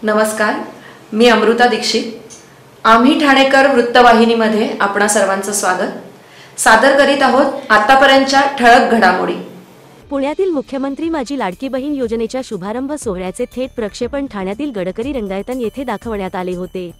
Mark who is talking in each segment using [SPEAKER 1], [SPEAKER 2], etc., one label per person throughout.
[SPEAKER 1] नमस्कार, मी अमृता दीक्षित. आम्ही ठाणेकर वृत्तवाहिनीमध्ये आपणा सर्वांचं स्वागत सादर करीत आहोत आतापर्यंतच्या ठळक घडामोडी.
[SPEAKER 2] पुण्यातील मुख्यमंत्री माझी लाडकी बहीण योजनेच्या शुभारंभ सोहळ्याचे थेट प्रक्षेपण ठाण्यातील गडकरी रंगायतन येथे दाखवण्यात आले होते.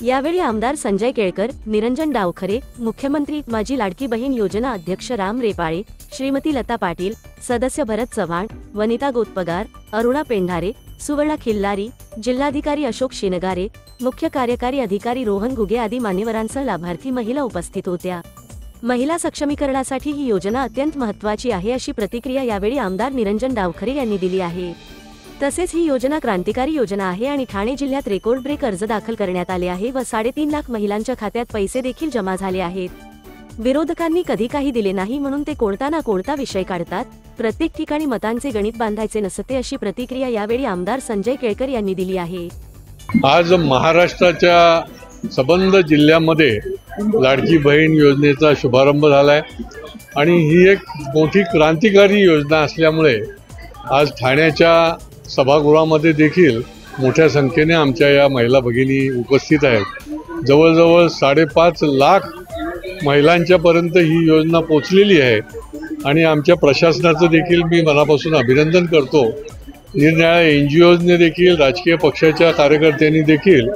[SPEAKER 2] यावेळी आमदार संजय केळकर, निरंजन डावखरे, मुख्यमंत्री माझी लाडकी बहीण योजना अध्यक्ष राम रेपाळे, श्रीमती लता पाटील, सदस्य भरत चव्हाण, वनिता गोतपगार, अरुणा पेंढारे, सुवर्णा खिल्लारी, जिल्हाधिकारी अशोक शिनगारे, मुख्य कार्यकारी अधिकारी रोहन घुगे आदी मान्यवरांसह लाभार्थी महिला उपस्थित होत्या. महिला सक्षमीकरणासाठी ही योजना अत्यंत महत्त्वाची आहे अशी प्रतिक्रिया यावेळी आमदार निरंजन डावखरे यांनी दिली आहे. तसेच ही योजना क्रांतिकारी योजना आहे आणि ठाणे जिल्ह्यात रेकॉर्ड ब्रेक अर्ज दाखल करण्यात आले आहे व 3.5 लाख महिलांच्या खात्यात पैसे देखील जमा झाले आहेत. विरोधकांनी कधी काही दिले नाही म्हणून ते कोणता ना कोणता विषय काढतात. प्रत्येक ठिकाणी मतांचे गणित बांधायचे नसते अशी प्रतिक्रिया यावेळी आमदार संजय केळकर यांनी दिली आहे.
[SPEAKER 3] आज महाराष्ट्राच्या संबंध जिल्ह्यामध्ये लाडकी बहीण योजनेचा शुभारंभ झालाय आणि ही एक मोठी क्रांतिकारी योजना असल्यामुळे आज ठाण्याच्या सभागृहामध्ये देखील मोठ्या संख्येने आमच्या या महिला भगिनी उपस्थित आहेत. जवळजवळ 5.5 लाख महिलांच्यापर्यंत ही योजना पोचलेली आहे आणि आमच्या प्रशासनाचं देखील मी मनापासून अभिनंदन करतो. निरनिराळ्या NGOजने देखील, राजकीय पक्षाच्या कार्यकर्त्यांनी देखील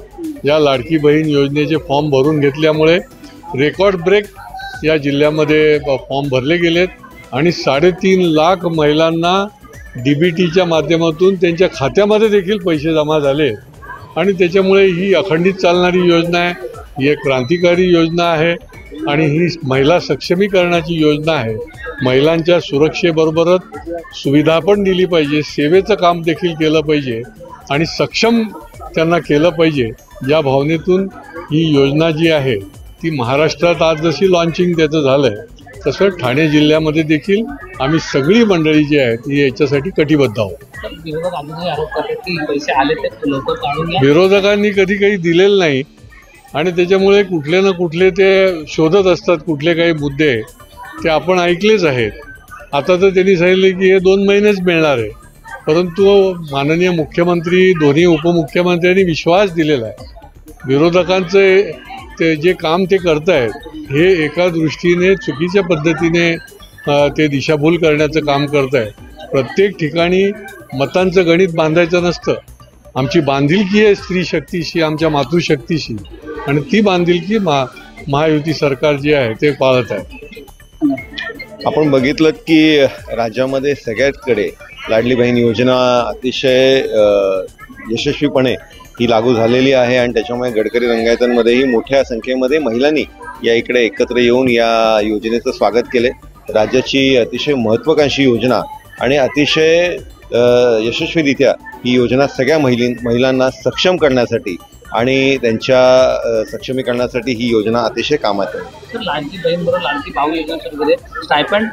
[SPEAKER 3] या लाडकी बहीण योजनेचे फॉर्म भरून घेतल्यामुळे रेकॉर्ड ब्रेक या जिल्ह्यामध्ये फॉर्म भरले गेलेत आणि 3.5 लाख महिलांना DBTच्या माध्यमातून त्यांच्या खात्यामध्ये देखील पैसे जमा झाले आणि त्याच्यामुळे ही अखंडित चालणारी योजना आहे. ही एक क्रांतिकारी योजना आहे आणि ही महिला सक्षमीकरणाची योजना आहे. महिलांच्या सुरक्षेबरोबरच सुविधा पण दिली पाहिजे, सेवेचं काम देखील केलं पाहिजे आणि सक्षम त्यांना केलं पाहिजे या भावनेतून ही योजना जी आहे ती महाराष्ट्रात आज जशी लॉन्चिंग त्याचं झालं आहे तसं ठाणे जिल्ह्यामध्ये देखील आम्ही सगळी मंडळी जी आहेत ही याच्यासाठी कटिबद्ध आहोत. विरोधकांनी कधी काही दिलेलं नाही आणि त्याच्यामुळे कुठले ना कुठले ते शोधत असतात कुठले काही मुद्दे ते आपण ऐकलेच आहेत. आता तर त्यांनी सांगितले की हे 2 महिनेच मिळणार आहे, परंतु माननीय मुख्यमंत्री, दोन्ही उपमुख्यमंत्र्यांनी विश्वास दिलेला आहे. विरोधकांचे ते जे काम ते करतायत हे एका दृष्टीने चुकीच्या पद्धतीने ते दिशाभूल करण्याचं काम करतायत. प्रत्येक ठिकाणी मतांचं गणित बांधायचं नसतं. आमची बांधिलकी आहे स्त्री शक्तीशी, आमच्या मातृशक्तीशी आणि ती बांधिलकी महायुती सरकार जे आहे ते पाळत आहे.
[SPEAKER 4] आपण बघितलं की राज्यामध्ये सगळ्याकडे लाडली बहीण योजना अतिशय यशस्वीपणे ही लागू झालेली आहे आणि त्याच्यामुळे गडकरी रंगायतनमध्येही मोठ्या संख्येमध्ये महिलांनी या इकडे एकत्र येऊन या योजनेचं स्वागत केले. राज्याची अतिशय महत्त्वाकांक्षी योजना आणि अतिशय यशस्वीरित्या ही योजना सगळ्या महिलांना सक्षम करण्यासाठी आणि त्यांच्या सक्षमीकरणासाठी ही योजना अतिशय कामात आहे.
[SPEAKER 5] लाडकी बहीण बरोबर लाडकी भाऊ योजनेमध्ये स्टायपेंड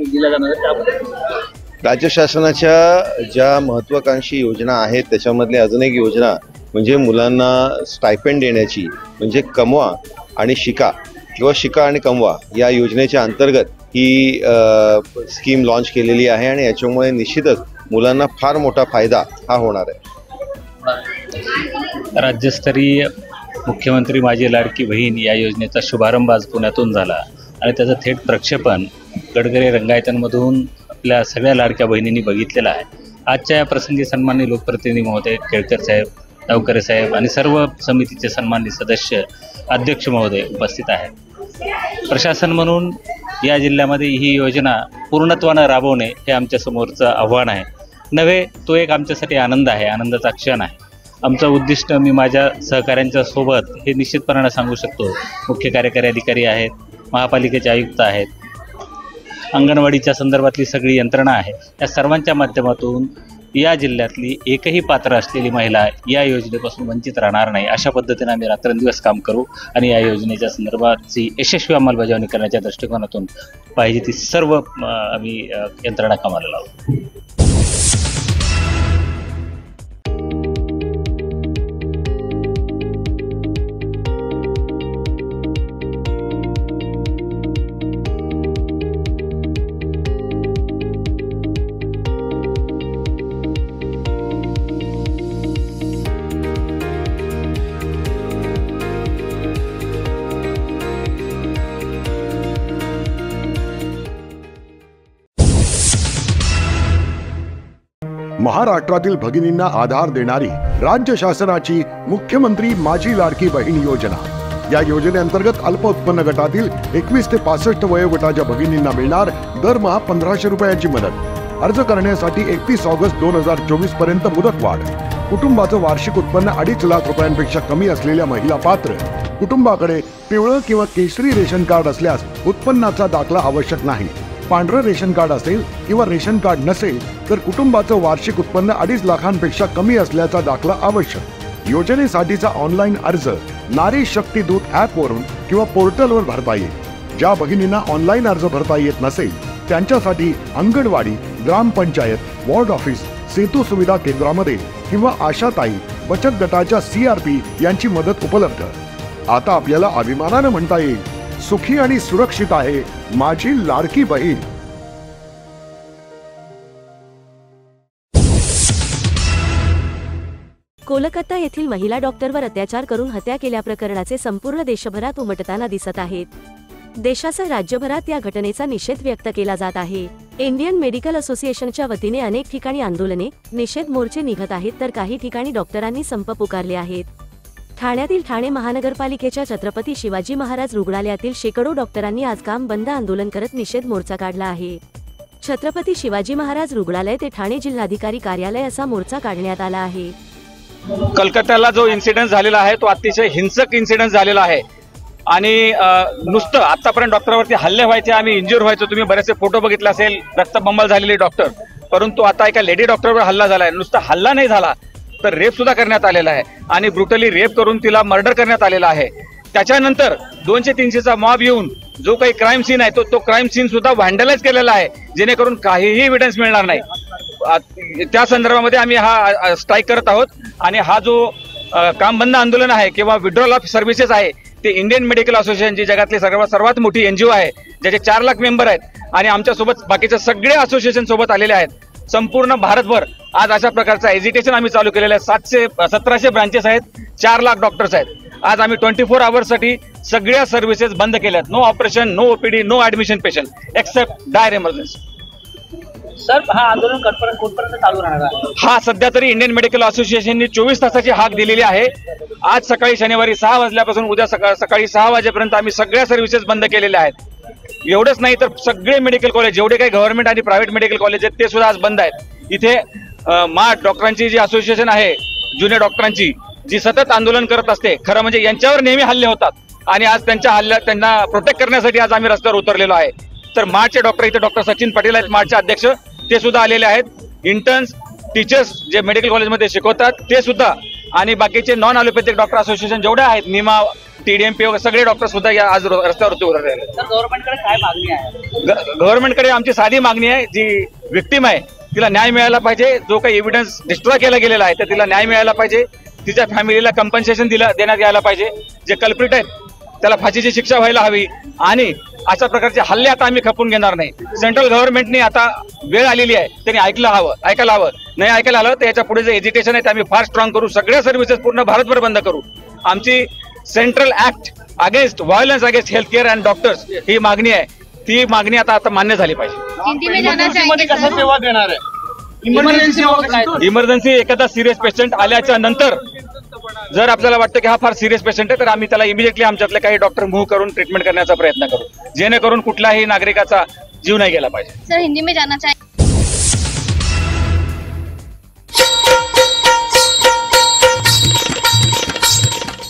[SPEAKER 5] दिला जाणार त्याबद्दल
[SPEAKER 4] राज्य शासनाच्या ज्या महत्त्वाकांक्षी योजना आहेत त्याच्यामधली अजून एक योजना म्हणजे मुलांना स्टायपेंड देण्याची, म्हणजे कमवा आणि शिका किंवा शिका आणि कमवा या योजनेच्या अंतर्गत ही स्कीम लॉन्च केलेली आहे आणि याच्यामुळे निश्चितच मुलांना फार मोठा फायदा हा होणार आहे.
[SPEAKER 6] राज्यस्तरीय मुख्यमंत्री माझी लाडकी बहीण या योजनेचा शुभारंभ आज पुण्यातून झाला आणि त्याचं थेट प्रक्षेपण गडकरी रंगायतनमधून आपल्या सगळ्या लाडक्या बहिणींनी बघितलेला आहे. आजच्या या प्रसंगी सन्माननीय लोकप्रतिनिधी महोदय, केळकर साहेब, डावखरे साहेब आणि सर्व समितीचे सन्माननीय सदस्य, अध्यक्ष महोदय उपस्थित आहेत. प्रशासन म्हणून या जिल्ह्यामध्ये ही योजना पूर्णत्वानं राबवणे हे आमच्यासमोरचं आव्हान आहे नव्हे, तो एक आमच्यासाठी आनंद आहे, आनंदाचा क्षण आहे. आमचं उद्दिष्ट मी माझ्या सहकाऱ्यांच्या सोबत हे निश्चितपणाने सांगू शकतो. मुख्य कार्यकारी अधिकारी आहेत, महापालिकेचे आयुक्त आहेत, अंगणवाडीच्या संदर्भातली सगळी यंत्रणा आहे, या सर्वांच्या माध्यमातून या जिल्ह्यातली एकही पात्र असलेली महिला या योजनेपासून वंचित राहणार नाही अशा पद्धतीने आम्ही रात्रंदिवस काम करू आणि या योजनेच्या संदर्भाची यशस्वी अंमलबजावणी करण्याच्या दृष्टिकोनातून पाहिजे ती सर्व आम्ही यंत्रणा कामाला लावू.
[SPEAKER 7] महाराष्ट्रातील भगिनींना आधार देणारी राज्य शासनाची मुख्यमंत्री माझी लाडकी बहीण योजना। या योजनेअंतर्गत अल्प उत्पन्न गटातील 21 ते 65 वयोगटाच्या भगिनींना मिळणार दरमहा 1500 रुपयांची मदत। अर्ज करण्यासाठी 31 ऑगस्ट 2024 पर्यंत मुदतवाढ। कुटुंबाचं वार्षिक उत्पन्न 2.5 लाख रुपयांपेक्षा कमी असलेल्या महिला पात्र। कुटुंबाकडे पिवळं किंवा केशरी रेशन कार्ड असल्यास उत्पन्नाचा दाखला आवश्यक नाही। पांढरं रेशन कार्ड असेल किंवा रेशन कार्ड नसेल तर कुटुंबाचं वार्षिक उत्पन्न 2.5 लाखांपेक्षा कमी असल्याचा दाखला आवश्यक। योजनेसाठीचा ऑनलाईन अर्ज नारी शक्ती दूत ॲप वरून किंवा पोर्टलवर भरता येईल। ज्या भगिनींना ऑनलाईन अर्ज भरता येत नसेल त्यांच्यासाठी अंगणवाडी, ग्रामपंचायत, वॉर्ड ऑफिस, सेतू सुविधा केंद्रामध्ये किंवा आशाताई बचत गटाच्या CRP यांची मदत उपलब्ध। आता आपल्याला अभिमानाने म्हणता येईल, सुखी आणि सुरक्षित आहे माझी लाडकी बहीण।
[SPEAKER 2] कोलकाता येथील महिला डॉक्टरवर अत्याचार करून हत्या केल्या प्रकरणाचे संपूर्ण देशभरात उमटताना दिसत आहेत। देशासह राज्यभरात या घटनेचा निषेध व्यक्त केला जात आहे। इंडियन मेडिकल असोसिएशनच्या वतीने अनेक ठिकाणी आंदोलने, निषेध मोर्चे निघत आहेत, तर काही ठिकाणी डॉक्टरांनी संप पुकारले आहेत। ठाण्यातील ठाणे महानगरपालिकेच्या छत्रपती शिवाजी महाराज रुग्णालयातील शेकडो डॉक्टरांनी आज काम बंद आंदोलन करत निषेध मोर्चा काढला आहे। छत्रपती शिवाजी महाराज रुग्णालय ते ठाणे जिल्हाधिकारी कार्यालय असा मोर्चा काढण्यात आला आहे।
[SPEAKER 8] कलकत्त्याला जो इन्सिडेंट झालेला आहे तो अतिशय हिंसक इन्सिडेंट झालेला आहे आणि नुसतं आतापर्यंत डॉक्टरवरती हल्ले व्हायचे, आम्ही इंज्युअर व्हायचो, तुम्ही बरेचसे फोटो बघितले असेल, रक्तबंबाळ झालेले डॉक्टर, परंतु आता एका लेडी डॉक्टरवर हल्ला झाला आहे। नुसता हल्ला नाही झाला तर रेप सुद्धा करण्यात आलेला आहे आणि ब्रुटली रेप करून तिला मर्डर करण्यात आलेला आहे। त्याच्यानंतर 200-300चा मॉब येऊन जो काही क्राईम सीन आहे तो क्राईम सीन सुद्धा व्हँडलाइज केलेला आहे, जेणेकरून काहीही एव्हिडन्स मिळणार नाही। त्या संदर्भामध्ये आम्ही हा स्ट्राईक करत आहोत आणि हा जो काम बंद आंदोलन आहे किंवा विड्रॉल ऑफ सर्व्हिसेस आहे ते इंडियन मेडिकल असोसिएशन जी जगातली सर्वात मोठी NGO आहे, ज्याचे 4 लाख मेंबर आहेत आणि आमच्यासोबत बाकीचे सगळे असोसिएशन सोबत आलेले आहेत। संपूर्ण भारतभर आज अशा प्रकारचं एजिटेशन आम्ही चालू केलेलं आहे। 1700 ब्रांचेस आहेत, 4 लाख डॉक्टर्स आहेत। आज आम्ही 24 आवर्ससाठी सगळ्या सर्व्हिसेस बंद केल्यात। No operation, no OPD, no admission patient except dire emergency.
[SPEAKER 5] Sir, हा आंदोलन कुठपर्यंत चालू राहणार आहे?
[SPEAKER 8] हा सध्या तरी इंडियन मेडिकल असोसिएशनने 24 तासाची हाक दिलेली आहे। आज सकाळी शनिवारी 6 वाजल्यापासून उद्या सकाळी 6 वाजेपर्यंत आम्ही सगळ्या सर्व्हिसेस बंद केलेल्या आहेत। एवढंच नाही तर सगळे मेडिकल कॉलेज, जेवढे काही गव्हर्नमेंट आणि प्रायव्हेट मेडिकल कॉलेज आहेत ते सुद्धा आज बंद आहेत। इथे डॉक्टरांची जी असोसिएशन आहे, ज्युनियर डॉक्टरांची, जी सतत आंदोलन करत असते, खरं म्हणजे यांच्यावर नेहमी हल्ले होतात आणि आज त्यांना प्रोटेक्ट करण्यासाठी आज आम्ही रस्त्यावर उतरलेलो आहे। तर मार्चचे डॉक्टर, इथे डॉक्टर सचिन पटेल आहेत मार्चचे अध्यक्ष, ते सुद्धा आलेले आहेत। इंटर्न्स, टीचर्स जे मेडिकल कॉलेजमध्ये शिकवतात ते सुद्धा आणि बाकीचे नॉन ॲलोपॅथिक डॉक्टर असोसिएशन जेवढे आहेत, निमा, TDMP वगैरे सगळे डॉक्टर सुद्धा आज रस्त्यावरती उतरले आहेत।
[SPEAKER 5] सर, गव्हर्नमेंटकडे काय मागणी आहे?
[SPEAKER 8] गव्हर्नमेंटकडे आमची साधी मागणी आहे, जी विक्टिम आहे तिला न्याय मिळायला पाहिजे। जो काही एव्हिडन्स डिस्ट्रॉय केला गेलेला आहे तर तिला न्याय मिळायला पाहिजे। तिच्या फॅमिलीला कंपन्सेशन देण्यात यायला पाहिजे। जे कल्प्रिट आहेत त्याला फाशीची शिक्षा व्हायला हवी आणि अशा प्रकारचे हल्ले आता आम्ही खपून घेणार नाही। सेंट्रल गव्हर्नमेंटने आता वेळ आलेली आहे, त्यांनी ऐकायला हवं। नाही ऐकायला आलं तर याच्या पुढे जे एज्युकेशन आहे ते आम्ही फार स्ट्रॉंग करू, सगळ्या सर्व्हिसेस पूर्ण भारतभर बंद करू। आमची central act against violence against health care and doctors ही मागणी आहे, ती मागणी आता मान्य झाली पाहिजे। इमर्जन्सी एखादा सिरियस पेशंट आल्याच्या नंतर जर आपल्याला वाटतं की हा फार सिरियस पेशंट आहे तर आम्ही त्याला इमिडिएटली आमच्यातले काही डॉक्टर मूव्ह करून ट्रीटमेंट करण्याचा प्रयत्न करू, जेणेकरून कुठल्याही नागरिकाचा जीव नाही गेला पाहिजे।
[SPEAKER 9] सर, हिंदी में जाना चाहिए।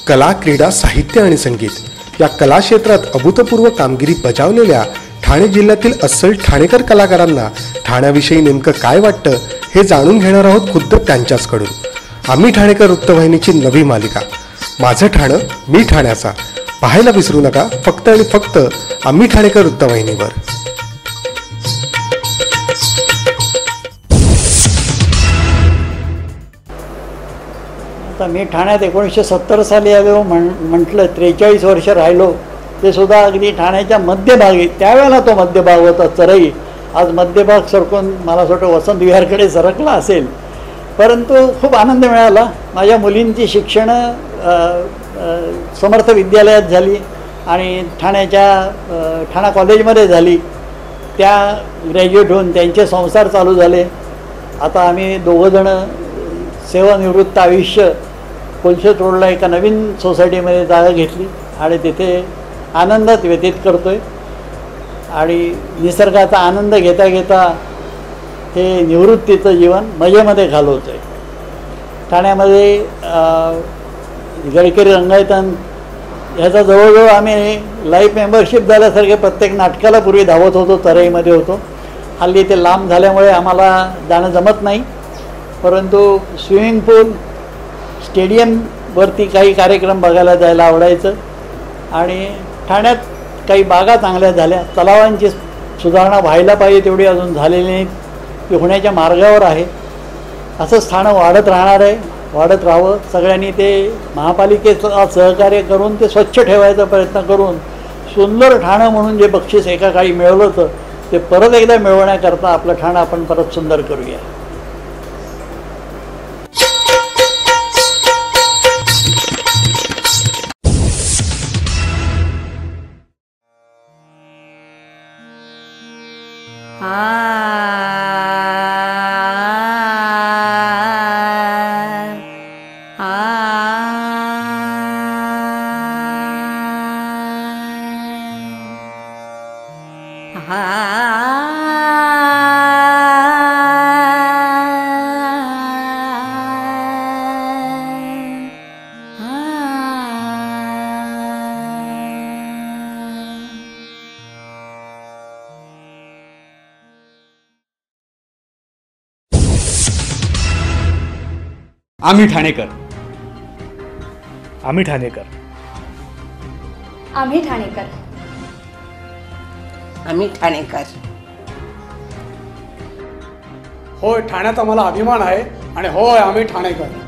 [SPEAKER 10] कला, क्रीडा, साहित्य आणि संगीत या कला क्षेत्रात अभूतपूर्व कामगिरी बजावलेल्या ठाणे जिल्ह्यातील अस्सल ठाणेकर कलाकारांना ठाण्याविषयी नेमकं काय वाटतं हे जाणून घेणार आहोत खुद्द त्यांच्याचकडून। आम्ही ठाणेकर वृत्तवाहिनीची नवी मालिका माझं ठाणं मी ठाण्याचा पाहायला विसरू नका, फक्त आणि फक्त आम्ही ठाणेकर वृत्तवाहिनीवर।
[SPEAKER 11] आता मी ठाण्यात 1970 साली आलो, म्हटलं 43 वर्ष राहिलो, ते सुद्धा अगदी ठाण्याच्या मध्यभागी, त्यावेळेला तो मध्यभाग होता चरई, आज मध्यभाग सरकून मला असं वाटतं वसंत विहारकडे सरकला असेल। परंतु खूप आनंद मिळाला। माझ्या मुलींची शिक्षणं समर्थ विद्यालयात झाली आणि ठाणा कॉलेजमध्ये झाली। त्या ग्रॅज्युएट होऊन त्यांचे संसार चालू झाले आता आम्ही दोघंजणं सेवानिवृत्त आयुष्य कोलशेत रोडला एका नवीन सोसायटीमध्ये जागा घेतली आणि तिथे आनंदात व्यतीत करतो आहे आणि निसर्गाचा आनंद घेता घेता हे निवृत्तीचं जीवन मजेमध्ये घालवतो आहे. ठाण्यामध्ये गडकरी रंगायतन ह्याचा जवळजवळ आम्ही लाईफ मेंबरशिप झाल्यासारखे प्रत्येक नाटकाला पूर्वी धावत होतो, तराईमध्ये होतो. हल्ली ते लांब झाल्यामुळे आम्हाला जाणं जमत नाही, परंतु स्विमिंग पूल स्टेडियमवरती काही कार्यक्रम बघायला जायला आवडायचं. आणि ठाण्यात काही बागा चांगल्या झाल्या, तलावांची सुधारणा व्हायला पाहिजे तेवढी अजून झालेली नाही, ती होण्याच्या मार्गावर आहे. असंच ठाणं वाढत राहणार आहे, वाढत राहावं. सगळ्यांनी ते महापालिकेचं सहकार्य करून ते स्वच्छ ठेवायचा प्रयत्न करून सुंदर ठाणं म्हणून जे बक्षीस एका काळी मिळवलं होतं ते परत एकदा मिळवण्याकरता आपलं ठाणं आपण परत सुंदर करूया.
[SPEAKER 9] आम्ही ठाणेकर, आम्ही ठाणेकर,
[SPEAKER 12] आम्ही ठाणेकर,
[SPEAKER 13] आम्ही ठाणेकर.
[SPEAKER 9] होय, ठाण्यात आम्हाला अभिमान आहे आणि होय आम्ही ठाणेकर.